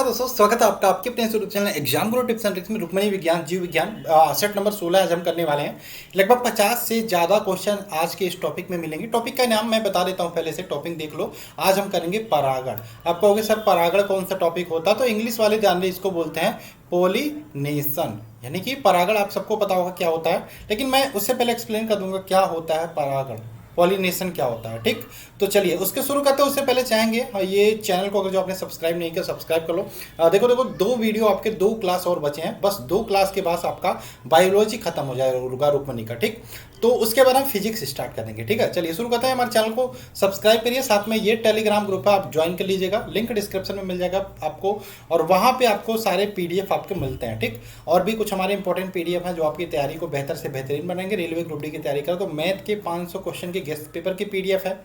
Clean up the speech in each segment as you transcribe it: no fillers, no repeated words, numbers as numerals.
दोस्तों, स्वागत है आपका आपके अपने YouTube channel exam Guru tips and tricks में। रुक्मणी विज्ञान जीव विज्ञान सेट नंबर 16 आज हम करने वाले हैं। लगभग 50 से ज़्यादा क्वेश्चन आज के इस टॉपिक में मिलेंगे। टॉपिक का नाम मैं बता देता हूं, पहले से टॉपिक देख लो। आज हम करेंगे परागण। आप कहोगे सर परागण कौन सा टॉपिक होता है, तो इंग्लिश वाले जान रहे, इसको बोलते हैं पोलिनेशन, यानी कि परागण। आप सबको पता होगा क्या होता है, लेकिन मैं उससे पहले एक्सप्लेन कर दूंगा क्या होता है परागण, पॉलिनेशन क्या होता है। ठीक, तो चलिए उसके शुरू करते हैं। उससे पहले चाहेंगे ये चैनल को अगर जो आपने सब्सक्राइब नहीं किया सब्सक्राइब कर लो। देखो 2 वीडियो आपके 2 क्लास और बचे हैं, बस 2 क्लास के बाद आपका बायोलॉजी खत्म हो जाएगा रुक्मणी का। ठीक, तो उसके बाद हम फिजिक्स स्टार्ट कर देंगे। ठीक है, चलिए शुरू करते हैं। हमारे चैनल को सब्सक्राइब करिए, साथ में ये टेलीग्राम ग्रुप है, आप ज्वाइन कर लीजिएगा, लिंक डिस्क्रिप्शन में मिल जाएगा आपको, और वहाँ पे आपको सारे PDF आपको मिलते हैं। ठीक, और भी कुछ हमारे इंपॉर्टेंट PDF हैं जो आपकी तैयारी को बेहतर से बेहतरीन बनाएंगे। रेलवे ग्रुप डी की तैयारी करें तो मैथ के 500 क्वेश्चन के गेस्ट पेपर की PDF है,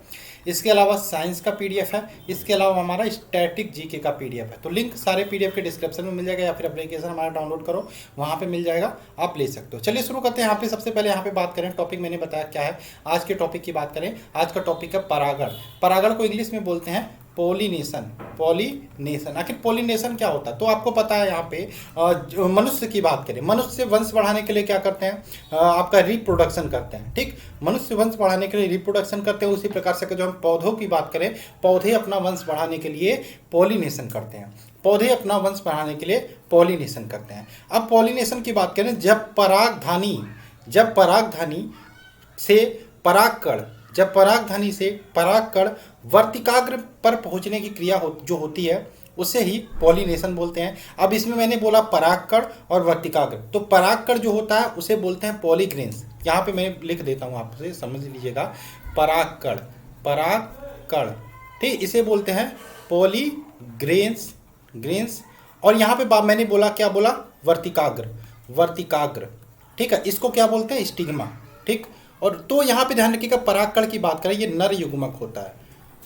इसके अलावा साइंस का PDF है, इसके अलावा हमारा स्टैटिक जीके का PDF है। तो लिंक सारे PDF के डिस्क्रिप्शन में मिल जाएगा, या फिर एप्लीकेशन हमारा डाउनलोड करो, वहाँ पे मिल जाएगा, आप ले सकते हो। चलिए शुरू करते हैं। यहाँ पे सबसे पहले यहाँ पे बात करें, टॉपिक मैंने बताया क्या है। आज के टॉपिक की बात करें, आज का टॉपिक है परागण। परागण को इंग्लिश में बोलते हैं पोलिनेशन। पोलिनेशन, आखिर पोलिनेशन क्या होता है तो आपको पता है। यहाँ पे मनुष्य की बात करें, मनुष्य वंश बढ़ाने के लिए क्या करते हैं, आपका रिप्रोडक्शन करते हैं। ठीक, मनुष्य वंश बढ़ाने के लिए रिप्रोडक्शन करते हैं। उसी प्रकार से जो हम पौधों की बात करें, पौधे अपना वंश बढ़ाने के लिए पॉलिनेशन करते हैं। पौधे अपना वंश बढ़ाने के लिए पॉलिनेशन करते हैं। अब पॉलिनेशन की बात करें, जब परागधानी से परागकण वर्तिकाग्र पर पहुंचने की क्रिया जो होती है उसे ही पॉलिनेशन बोलते हैं। अब इसमें मैंने बोला परागकण और वर्तिकाग्र, तो परागकण जो होता है उसे बोलते हैं पॉलीग्रेन्स। यहाँ पे मैं लिख देता हूँ, आपसे समझ लीजिएगा। परागकण, ठीक, इसे बोलते हैं पॉलीग्रेन्स। और यहाँ पे मैंने बोला, क्या बोला, वर्तिकाग्र। ठीक है, इसको क्या बोलते हैं, स्टिग्मा। ठीक, और तो यहाँ पे ध्यान रखिएगा, परागकण की बात करें ये नर युग्मक होता है,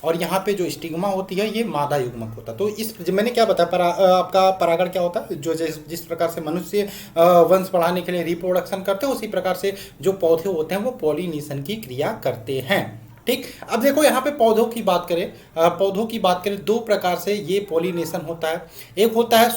और यहाँ पे जो स्टिग्मा होती है ये मादा युग्मक होता है। तो इस मैंने क्या बताया, आपका परागण क्या होता है, जो जिस प्रकार से मनुष्य वंश बढ़ाने के लिए रिप्रोडक्शन करते हैं, उसी प्रकार से जो पौधे होते हैं वो पॉलिनेशन की क्रिया करते हैं। ठीक, अब देखो यहाँ पे पौधों की बात करें 2 प्रकार से ये पॉलिनेशन होता है। एक होता है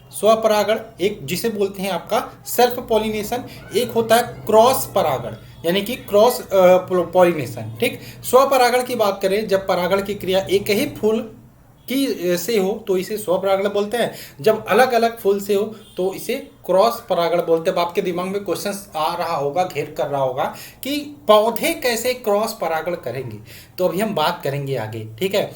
स्वपरागण, एक जिसे बोलते हैं आपका सेल्फ पॉलिनेशन। एक होता है क्रॉस परागण, यानी कि क्रॉस पॉलिनेशन। ठीक, स्वपरागण की बात करें, जब परागण की क्रिया एक ही फूल की से हो तो इसे स्वपरागण बोलते हैं, जब अलग अलग फूल से हो तो इसे क्रॉस परागण बोलते हैं। अब आपके दिमाग में क्वेश्चन आ रहा होगा, घेर कर रहा होगा कि पौधे कैसे क्रॉस परागण करेंगे, तो अभी हम बात करेंगे आगे। ठीक है,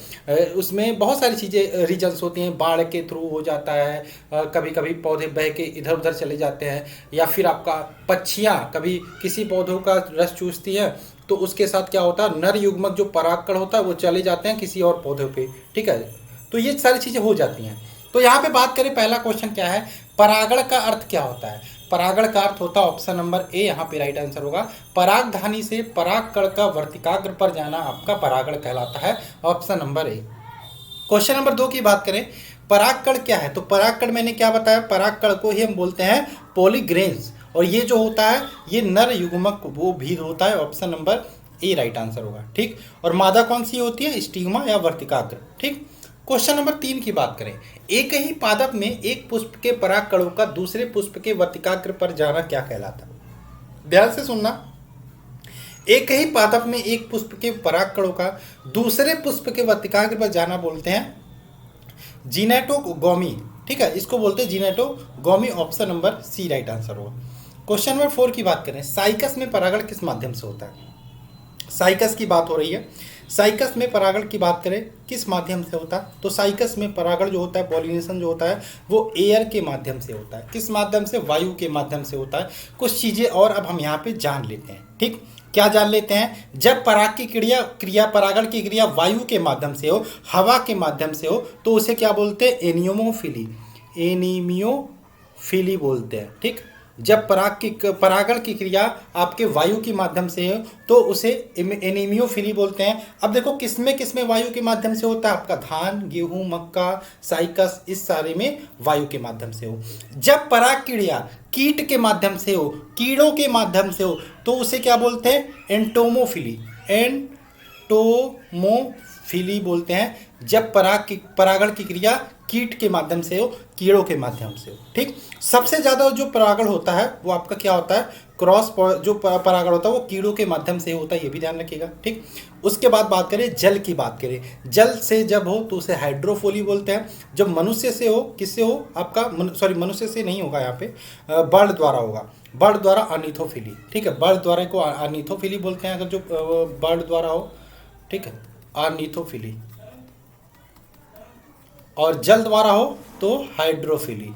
उसमें बहुत सारी चीज़ें रीजन्स होती हैं, बाढ़ के थ्रू हो जाता है, कभी कभी पौधे बह के इधर उधर चले जाते हैं, या फिर आपका पक्षियाँ कभी किसी पौधों का रस चूसती हैं, तो उसके साथ क्या होता है, नर युग्मक जो परागकण होता है वो चले जाते हैं किसी और पौधे पे। ठीक है, तो ये सारी चीज़ें हो जाती हैं। तो यहाँ पे बात करें, पहला क्वेश्चन क्या है, परागण का अर्थ क्या होता है। परागण का अर्थ होता है ऑप्शन नंबर ए, यहाँ पे राइट आंसर होगा, परागधानी से परागकण का वर्तिकाग्र पर जाना आपका परागण कहलाता है, option number A. Question number 2 की बात करें, परागकण क्या है, तो परागकण मैंने क्या बताया, परागकण को ही हम बोलते हैं पॉलीग्रेन्स, और ये जो होता है ये नर युग्मक वो भी होता है, option number A right answer होगा। ठीक, और मादा कौन सी होती है, स्टिग्मा या वर्तिकाग्र। ठीक, क्वेश्चन नंबर 3 की बात करें, एक ही पादप में एक पुष्प के परागकणों का दूसरे पुष्प के वर्तिकाग्र पर जाना क्या कहलाता है। ध्यान से सुनना, एक ही पादप में एक पुष्प के परागकणों का दूसरे पुष्प के वर्तिकाग्र पर जाना बोलते हैं जीनेटोगोमी। ठीक है, इसको बोलते हैं जीनेटोगोमी, option number C right answer होगा। क्वेश्चन नंबर 4 की बात करें, साइकस में परागण किस माध्यम से होता है। साइकस की बात हो रही है, साइकस में परागण की बात करें किस माध्यम से होता है, तो साइकस में परागण जो होता है, पॉलिनेशन जो होता है वो एयर के माध्यम से होता है। किस माध्यम से, वायु के माध्यम से होता है। कुछ चीज़ें और अब हम यहाँ पे जान लेते हैं। ठीक, क्या जान लेते हैं, जब पराग की परागण की क्रिया वायु के माध्यम से हो, हवा के माध्यम से हो, तो उसे क्या बोलते हैं, एनीमियोफिली बोलते हैं। ठीक, जब परागण की क्रिया आपके वायु के माध्यम से हो तो उसे एनीमियोफिली बोलते हैं। अब देखो किसमें वायु के माध्यम से होता है, आपका धान, गेहूं, मक्का, साइकस, इस सारे में वायु के माध्यम से हो। जब पराग क्रिया कीट के माध्यम से हो, कीड़ों के माध्यम से हो, तो उसे क्या बोलते हैं, एंटोमोफिली बोलते हैं। जब परागण की क्रिया कीट के माध्यम से हो, कीड़ों के माध्यम से हो। ठीक, सबसे ज़्यादा जो परागण होता है वो आपका क्या होता है, जो परागण होता है वो कीड़ों के माध्यम से होता है, ये भी ध्यान रखिएगा। ठीक, उसके बाद बात करें जल की, बात करें जल से जब हो तो उसे हाइड्रोफोली बोलते हैं। जब मनुष्य से हो, किससे हो, आपका सॉरी मनुष्य से नहीं होगा यहाँ पे, बर्ड द्वारा होगा, बर्ड द्वारा अनिथोफिली। ठीक है, बर्ड द्वारा को अनिथोफिली बोलते हैं अगर जो बर्ड द्वारा हो। ठीक है, अनिथोफिली। और जल द्वारा हो तो हाइड्रोफिली।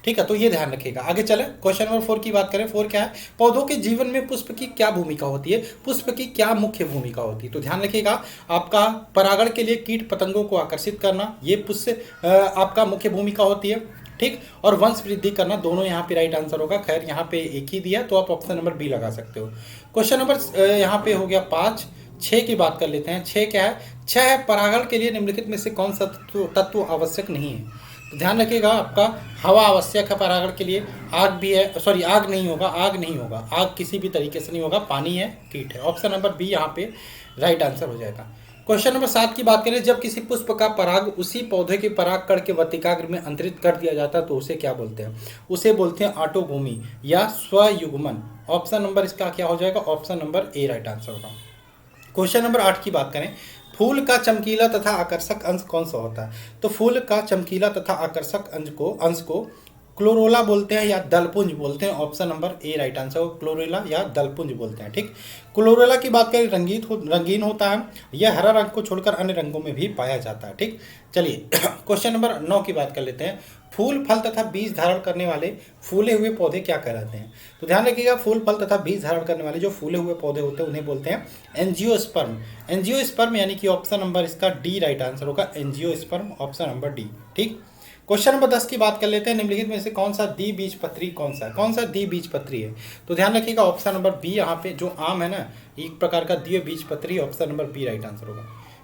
ठीक है, तो ये ध्यान रखिएगा। आगे चले क्वेश्चन नंबर 4 की बात करें। 4 क्या है, पौधों के जीवन में पुष्प की क्या भूमिका होती है, पुष्प की क्या मुख्य भूमिका होती है। तो ध्यान रखिएगा, आपका परागण के लिए कीट पतंगों को आकर्षित करना, ये पुष्प आपका मुख्य भूमिका होती है। ठीक, और वंश वृद्धि करना, दोनों यहाँ पे राइट आंसर होगा। खैर यहाँ पे एक ही दिया तो आप ऑप्शन नंबर बी लगा सकते हो। क्वेश्चन नंबर यहाँ पे हो गया 5। 6 की बात कर लेते हैं। 6 क्या है, 6 है परागण के लिए निम्नलिखित में से कौन सा तत्व आवश्यक नहीं है। तो ध्यान रखिएगा, आपका हवा आवश्यक है परागण के लिए, आग भी है, सॉरी आग नहीं होगा, आग नहीं होगा, आग किसी भी तरीके से नहीं होगा, पानी है, कीट है। ऑप्शन नंबर बी यहाँ पे राइट आंसर हो जाएगा। क्वेश्चन नंबर 7 की बात करें, जब किसी पुष्प का पराग उसी पौधे के पराग कण के वर्तिकाग्र में अंतरित कर दिया जाता है तो उसे क्या बोलते हैं, उसे बोलते हैं ऑटोगोमी या स्वयुग्मन। ऑप्शन नंबर इसका क्या हो जाएगा, option number A right answer होगा। क्वेश्चन नंबर 8 की बात करें, फूल का चमकीला तथा आकर्षक अंश कौन सा होता है। तो फूल का चमकीला तथा आकर्षक अंश को क्लोरोला बोलते हैं या दलपुंज बोलते हैं। Option number A right answer हो, क्लोरोला या दलपुंज बोलते हैं। ठीक, क्लोरोला की बात करें रंगीन होता है, यह हरा रंग को छोड़कर अन्य रंगों में भी पाया जाता है। ठीक, चलिए क्वेश्चन नंबर 9 की बात कर लेते हैं। फूल फल तथा बीज धारण करने वाले फूले हुए पौधे क्या कहलाते हैं। तो ध्यान रखिएगा, फूल फल तथा बीज धारण करने वाले जो फूले हुए पौधे होते हैं उन्हें बोलते हैं एंजियोस्पर्म। एंजियोस्पर्म यानी कि ऑप्शन नंबर इसका डी राइट आंसर होगा, एंजियोस्पर्म, ऑप्शन नंबर डी। ठीक, क्वेश्चन नंबर 10 की बात कर लेते हैं। निम्नलिखित में से कौन सा द्विबीजपत्री कौन सा है, कौन सा द्विबीजपत्री है। तो ध्यान रखिएगा, ऑप्शन नंबर बी, यहाँ पे जो आम है ना, एक प्रकार का द्विबीजपत्री, option number B right answer होगा।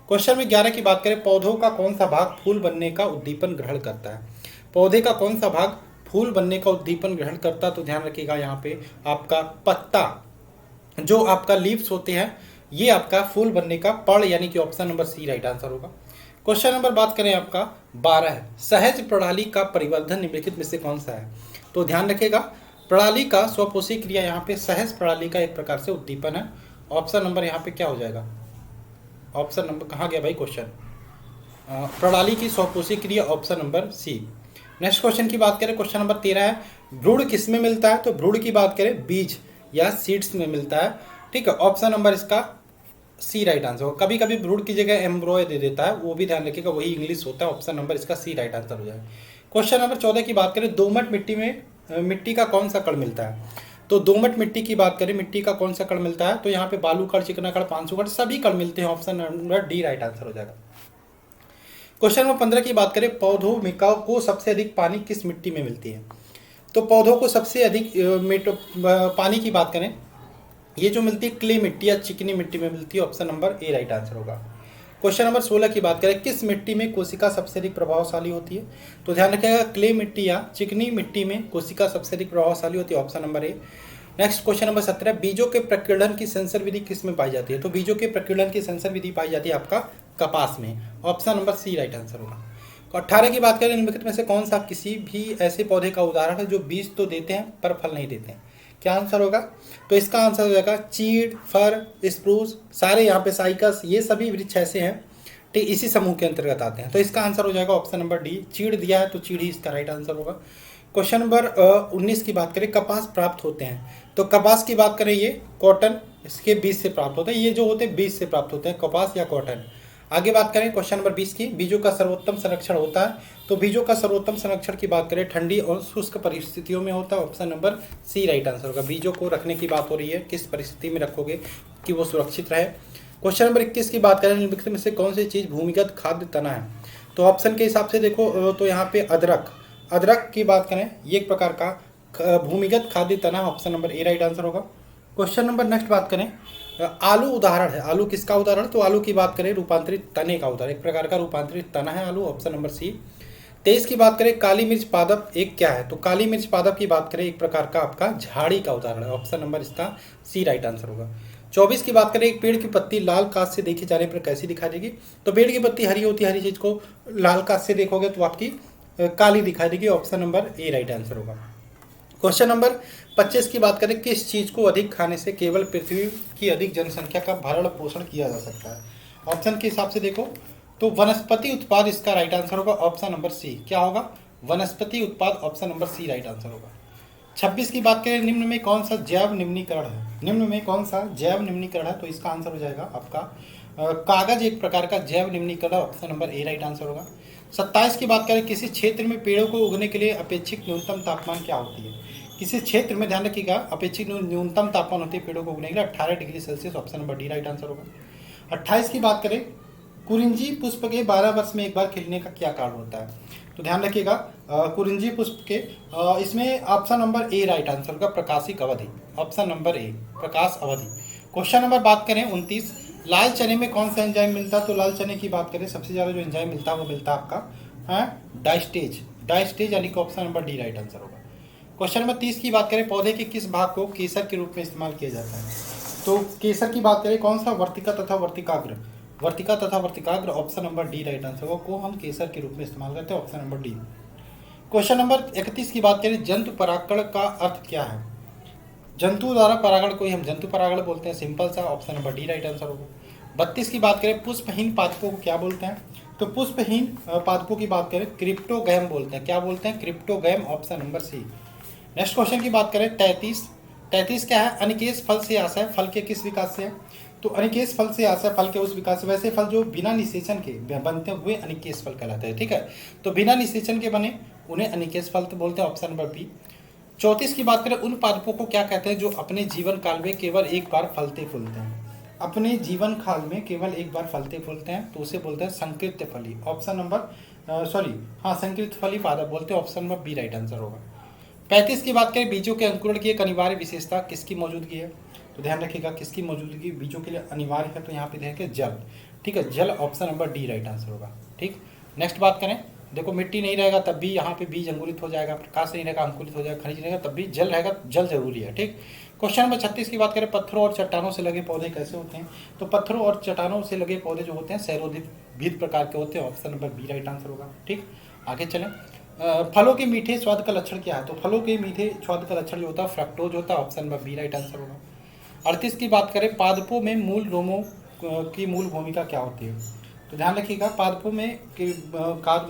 क्वेश्चन में 11 की बात करें, पौधों का कौन सा भाग फूल बनने का उद्दीपन ग्रहण करता है। पौधे का कौन सा भाग फूल बनने का उद्दीपन ग्रहण करता है। तो ध्यान रखिएगा, यहाँ पे आपका पत्ता, जो आपका लीव्स होते हैं, ये आपका फूल बनने का पड़, यानी कि option number C right answer होगा। क्वेश्चन नंबर बात करें आपका 12 है, सहज प्रणाली का परिवर्धन निम्नलिखित में से कौन सा है। तो ध्यान रखिएगा, प्रणाली का स्वपोषी क्रिया, यहाँ पे सहज प्रणाली का एक प्रकार से उद्दीपन है। ऑप्शन नंबर यहाँ पे क्या हो जाएगा, ऑप्शन नंबर कहाँ गया भाई क्वेश्चन, प्रणाली की स्वपोषी क्रिया, option number C. Next question की बात करें, क्वेश्चन नंबर 13 है, भ्रूण किस में मिलता है। तो भ्रूण की बात करें बीज या सीड्स में मिलता है। ठीक है, ऑप्शन नंबर इसका सी राइट आंसर हो। कभी कभी भ्रूण की जगह एम्ब्रॉय दे देता है, वो भी ध्यान रखिएगा, वही इंग्लिश होता है। ऑप्शन नंबर इसका सी राइट आंसर हो जाएगा। क्वेश्चन नंबर 14 की बात करें, दोमट मिट्टी में मिट्टी का कौन सा कण मिलता है। तो दोमट मिट्टी की बात करें, मिट्टी का कौन सा कण मिलता है। तो यहाँ पे बालू कण, चिकना कण, पांचू कण, सभी कण मिलते हैं। Option number D right answer हो जाएगा। क्वेश्चन नंबर 15 की बात करें, पौधों में को सबसे अधिक पानी किस मिट्टी में मिलती है। तो पौधों को सबसे अधिक पानी की बात करें, ये जो मिलती है क्ले मिट्टी या चिकनी मिट्टी में मिलती है। Option number A right answer होगा। क्वेश्चन नंबर 16 की बात करें, किस मिट्टी में कोशिका सबसे अधिक प्रभावशाली होती है। तो ध्यान रखिएगा, क्ले मिट्टी या चिकनी मिट्टी में कोशिका सबसे अधिक प्रभावशाली होती है। Option number A. Next question number 17, बीजों के प्रकीर्णन की सेंसर विधि किस में पाई जाती है। तो बीजों के प्रकीर्णन की सेंसर विधि पाई जाती है आपका कपास में। Option number C right answer होगा। 18 की बात करें, निम्नलिखित में से कौन सा किसी भी ऐसे पौधे का उदाहरण है जो बीज तो देते हैं पर फल नहीं देते हैं। क्या आंसर होगा। तो इसका आंसर हो जाएगा चीड़, फर, स्प्रूस, सारे यहाँ पे साइकस, ये सभी वृक्ष ऐसे हैं, ठीक, इसी समूह के अंतर्गत आते हैं। तो इसका आंसर हो जाएगा ऑप्शन नंबर डी, चीड़ दिया है तो चीड़ ही इसका राइट आंसर होगा। क्वेश्चन नंबर 19 की बात करें, कपास प्राप्त होते हैं। तो कपास की बात करें, ये कॉटन इसके बीज से प्राप्त होते हैं, ये जो होते हैं बीज से प्राप्त होते हैं, कपास या कॉटन। आगे बात करें क्वेश्चन नंबर 20 की, बीजों का सर्वोत्तम संरक्षण होता है। तो बीजों का सर्वोत्तम संरक्षण की बात करें, ठंडी और शुष्क परिस्थितियों में होता है। Option number C right answer होगा। बीजों को रखने की बात हो रही है, किस परिस्थिति में रखोगे कि वो सुरक्षित रहे। क्वेश्चन नंबर 21 की बात करें, निम्नलिखित में से कौन सी चीज़ भूमिगत खाद्य तना है। तो ऑप्शन के हिसाब से देखो तो यहाँ पे अदरक की बात करें, ये एक प्रकार का भूमिगत खाद्य तना, option number A right answer होगा। क्वेश्चन नंबर नेक्स्ट बात करें, आलू उदाहरण है। आलू किसका उदाहरण। तो आलू की बात करें, रूपांतरित तने का उदाहरण, एक प्रकार का रूपांतरित तना है आलू। ऑप्शन नंबर सी। 23 की बात करें, काली मिर्च पादप एक क्या है। तो काली मिर्च पादप की बात करें, एक प्रकार का आपका झाड़ी का उदाहरण है। ऑप्शन नंबर इसका सी राइट आंसर होगा। 24 की बात करें, एक पेड़ की पत्ती लाल कांच से देखे जाने पर कैसी दिखाई देगी? तो पेड़ की पत्ती हरी होती है, हरी चीज को लाल कांच से देखोगे तो आपकी काली दिखाई देगी। Option number A right answer होगा। क्वेश्चन नंबर 25 की बात करें, किस चीज को अधिक खाने से केवल पृथ्वी की अधिक जनसंख्या का भरण पोषण किया जा सकता है? ऑप्शन के हिसाब से देखो तो वनस्पति उत्पाद इसका राइट आंसर होगा। ऑप्शन नंबर सी क्या होगा? वनस्पति उत्पाद। Option number C right answer होगा। 26 की बात करें, निम्न में कौन सा जैव निम्नीकरण है? निम्न में कौन सा जैव निम्नीकरण है? तो इसका आंसर हो जाएगा आपका कागज एक प्रकार का जैव निम्नीकरण। Option number A right answer होगा। 27 की बात करें, किसी क्षेत्र में पेड़ों को उगने के लिए अपेक्षित न्यूनतम तापमान क्या होती है? किसी क्षेत्र में, ध्यान रखिएगा, अपेक्षित न्यूनतम तापमान होती है पेड़ों को उगने के लिए 18 degree Celsius. Option number D right answer होगा। 28 की बात करें, कुरिंजी पुष्प के 12 वर्ष में एक बार खिलने का क्या कारण होता है? तो ध्यान रखिएगा, कुरिंजी पुष्प के इसमें option number A right answer होगा, प्रकाशिक अवधि। ऑप्शन नंबर ए प्रकाश अवधि। क्वेश्चन नंबर बात करें 29, लाल चने में कौन सा एंजाइम मिलता है? तो लाल चने की बात करें, सबसे ज़्यादा जो एंजाइम मिलता है वो मिलता है आपका डाइस्टेज। डाइस्टेज यानी कि option number D right answer होगा। क्वेश्चन नंबर 30 की बात करें, पौधे के किस भाग को केसर के रूप में इस्तेमाल किया जाता है? तो केसर की बात करें, कौन सा? वर्तिका तथा वर्तिकाग्र। वर्तिका तथा वर्तिकाग्र। Option number D right answer होगा, को हम केसर के रूप में इस्तेमाल करते हैं। Option number D. Question number 31 की बात करें, जंतु परागण का अर्थ क्या है? जंतु द्वारा परागण को ही हम जंतु परागण बोलते हैं, सिंपल सा। Option number D right answer होगा। 32 की बात करें, पुष्पहीन पादपों को क्या बोलते हैं? तो पुष्पहीन पादपों की बात करें क्रिप्टोगैम बोलते हैं। क्या बोलते हैं? Cryptogam. Option number C. Next question की बात करें 33 क्या है? अनिकेश फल से आशय फल के किस विकास से है? तो अनिकेश फल से आशय फल के उस विकास से। वैसे फल जो बिना निषेचन के बनते हुए अनिकेश फल कहलाते हैं, ठीक है। तो बिना निषेचन के बने उन्हें अनिकेश फल तो बोलते हैं। Option number B. 34 की बात करें, उन पादपों को क्या कहते हैं जो अपने जीवन काल में केवल एक बार फलते फूलते हैं? अपने जीवन काल में केवल एक बार फलते फूलते हैं तो उसे बोलते हैं संकृत्य फली। ऑप्शन नंबर संकृत फली पादप बोलते हैं। Option number B right answer होगा। 35 की बात करें, बीजों के अंकुरण की एक अनिवार्य विशेषता किसकी मौजूदगी है? तो ध्यान रखिएगा, किसकी मौजूदगी बीजों के लिए अनिवार्य है? तो यहाँ पे देखिए जल, ठीक है, जल। Option number D right answer होगा, ठीक। नेक्स्ट बात करें, देखो मिट्टी नहीं रहेगा तब भी यहाँ पे बीज अंकुरित हो जाएगा, प्रकाश नहीं रहेगा अंकुरित हो जाएगा, खनिज रहेगा तब भी जल रहेगा, जल जरूरी है, ठीक। क्वेश्चन नंबर 36 की बात करें, पत्थरों और चट्टानों से लगे पौधे कैसे होते हैं? तो पत्थरों और चट्टानों से लगे पौधे जो होते हैं सैरोद्भिद प्रकार के होते हैं। Option number B right answer होगा, ठीक। आगे चलें, फलों के मीठे स्वाद का लक्षण क्या है? तो फलों के मीठे स्वाद का लक्षण जो होता है फ्रक्टोज होता है। Option number B right answer होगा। 38 की बात करें, पादपों में मूल रोमों की मूल भूमिका क्या होती है? तो ध्यान रखिएगा, पादपों में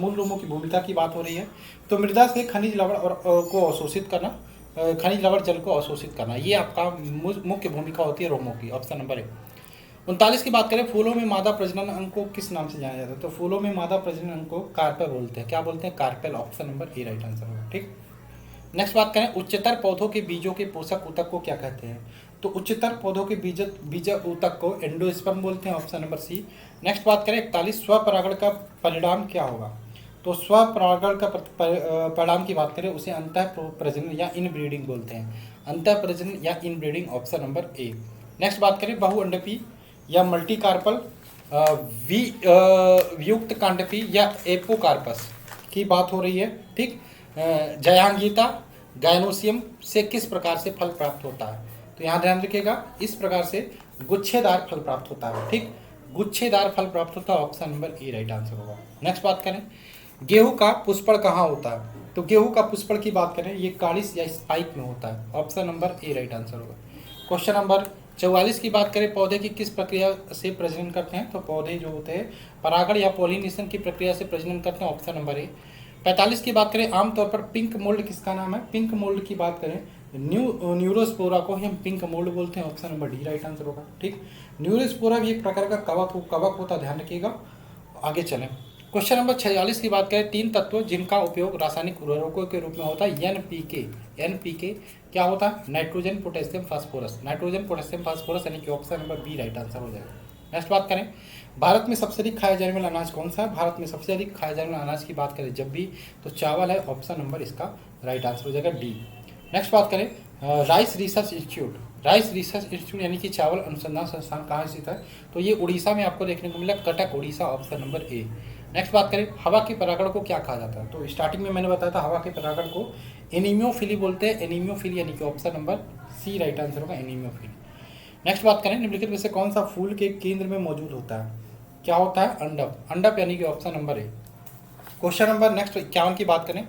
मूल रोमों की भूमिका की बात हो रही है। तो मृदा से खनिज लवण और को अवशोषित करना, खनिज लवण जल को अवशोषित करना, ये आपका मुख्य भूमिका होती है रोमों की। Option number A. 39 की बात करें, फूलों में मादा प्रजनन अंग को किस नाम से जाना जाता है? तो फूलों में मादा प्रजनन अंग को कार्पेल बोलते हैं। क्या बोलते हैं? Carpel. Option number A right answer होगा, ठीक। नेक्स्ट बात करें, उच्चतर पौधों के बीजों के पोषक ऊतक को क्या कहते हैं? तो उच्चतर पौधों के बीज ऊतक को एंडोस्पर्म बोलते हैं। Option number C. नेक्स्ट बात करें 41, स्वपरागण का परिणाम क्या होगा? तो स्वपरागण का परिणाम की बात करें उसे अंतः प्रजनन या इनब्रीडिंग बोलते हैं। अंतः प्रजनन या inbreeding. Option number A. Next बात करें, बहुअंडपी या मल्टीकार्पल, वियुक्त कांडपी या एपोकार्पस की बात हो रही है, ठीक। जयांगीता गायनोसियम से किस प्रकार से फल प्राप्त होता है? तो यहाँ ध्यान रखिएगा, इस प्रकार से गुच्छेदार फल प्राप्त होता है, ठीक। गुच्छेदार फल प्राप्त होता है। Option number A right answer होगा। नेक्स्ट बात करें, गेहूं का पुष्पण कहाँ होता है? तो गेहूं का पुष्पण की बात करें, ये कालिस या स्पाइक में होता है। Option number A right answer होगा। क्वेश्चन नंबर 44 की बात करें, पौधे की किस प्रक्रिया से प्रजनन करते हैं? तो पौधे जो होते हैं परागण या पॉलिनेशन की प्रक्रिया से प्रजनन करते हैं। Option number A. 45 की बात करें, आमतौर पर पिंक मोल्ड किसका नाम है? पिंक मोल्ड की बात करें, न्यूरोस्पोरा को ही हम पिंक मोल्ड बोलते हैं। Option number D right answer होगा, ठीक। न्यूरोस्पोरा भी एक प्रकार का कवक होता है, ध्यान रखिएगा। आगे चलें, क्वेश्चन नंबर 46 की बात करें, 3 तत्व जिनका उपयोग रासायनिक उर्वरकों के रूप में होता है, एनपीके। एनपीके क्या होता है? Nitrogen potassium phosphorus. Nitrogen potassium phosphorus यानी कि option number B right answer हो जाएगा। नेक्स्ट बात करें, भारत में सबसे अधिक खाया जाने वाला अनाज कौन सा है? भारत में सबसे अधिक खाया जाने वाला अनाज की बात करें जब भी, तो चावल है। ऑप्शन नंबर इसका राइट आंसर हो जाएगा डी। नेक्स्ट बात करें, rice research institute. Rice research institute यानी कि चावल अनुसंधान संस्थान कहाँ स्थित है? तो ये उड़ीसा में आपको देखने को मिला, Cuttack Orissa. Option number A. Next बात करें, हवा के परागण को क्या कहा जाता है? तो स्टार्टिंग में मैंने बताया था हवा के परागण को एनीमियोफिली बोलते हैं। एनीमियोफिली यानी कि option number C right answer होगा, एनीमियोफिली। नेक्स्ट बात करें, निम्नलिखित में से कौन सा फूल के केंद्र में मौजूद होता है? क्या होता है? अंडप। अंडप यानी कि option number A. Question number next 51 की बात करें,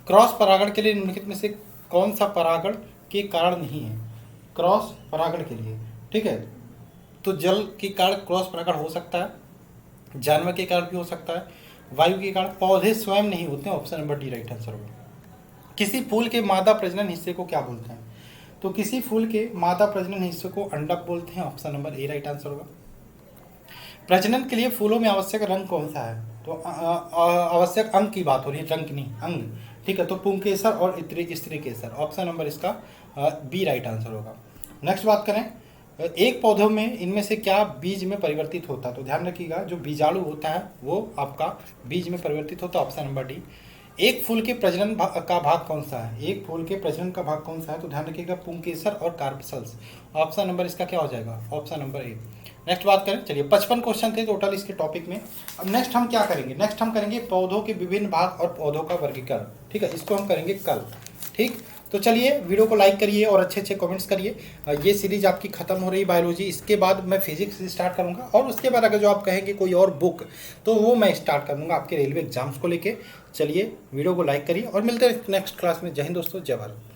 क्रॉस परागण के लिए निम्नलिखित में से कौन सा परागण के कारण नहीं है? क्रॉस परागण के लिए, ठीक है, तो जल के कारण क्रॉस परागण हो सकता है, जानवर के कारण भी हो सकता है, वायु के कारण, पौधे स्वयं नहीं होते हैं। Option number D right answer होगा। किसी फूल के मादा प्रजनन हिस्से को क्या बोलते हैं? तो किसी फूल के मादा प्रजनन हिस्से को अंडक बोलते हैं। Option number A right answer होगा। प्रजनन के लिए फूलों में आवश्यक रंग कौन सा है? तो आवश्यक अंग की बात हो रही है, रंग नहीं, अंग, ठीक है, तो पुंकेसर और स्त्री केसर। ऑप्शन नंबर इसका बी राइट आंसर होगा। नेक्स्ट बात करें, एक पौधों में इनमें से क्या बीज में परिवर्तित होता है? तो ध्यान रखिएगा, जो बीजाणु होता है वो आपका बीज में परिवर्तित होता है। Option number D. एक फूल के प्रजनन का भाग कौन सा है? एक फूल के प्रजनन का भाग कौन सा है? तो ध्यान रखिएगा, पुंकेसर और कार्पसल्स। ऑप्शन नंबर इसका क्या हो जाएगा? Option number A. नेक्स्ट बात करें, चलिए 55 क्वेश्चन थे टोटल इसके टॉपिक में। अब नेक्स्ट हम क्या करेंगे? नेक्स्ट हम करेंगे पौधों के विभिन्न भाग और पौधों का वर्गीकरण, ठीक है, इसको हम करेंगे कल। ठीक, तो चलिए वीडियो को लाइक करिए और अच्छे अच्छे कमेंट्स करिए। ये सीरीज आपकी खत्म हो रही बायोलॉजी, इसके बाद मैं फिजिक्स स्टार्ट करूंगा और उसके बाद अगर जो आप कहेंगे कोई और बुक तो वो मैं स्टार्ट कर दूंगा आपके रेलवे एग्जाम्स को लेके। चलिए वीडियो को लाइक करिए और मिलते हैं नेक्स्ट क्लास में। जय हिंद दोस्तों, जय भारत।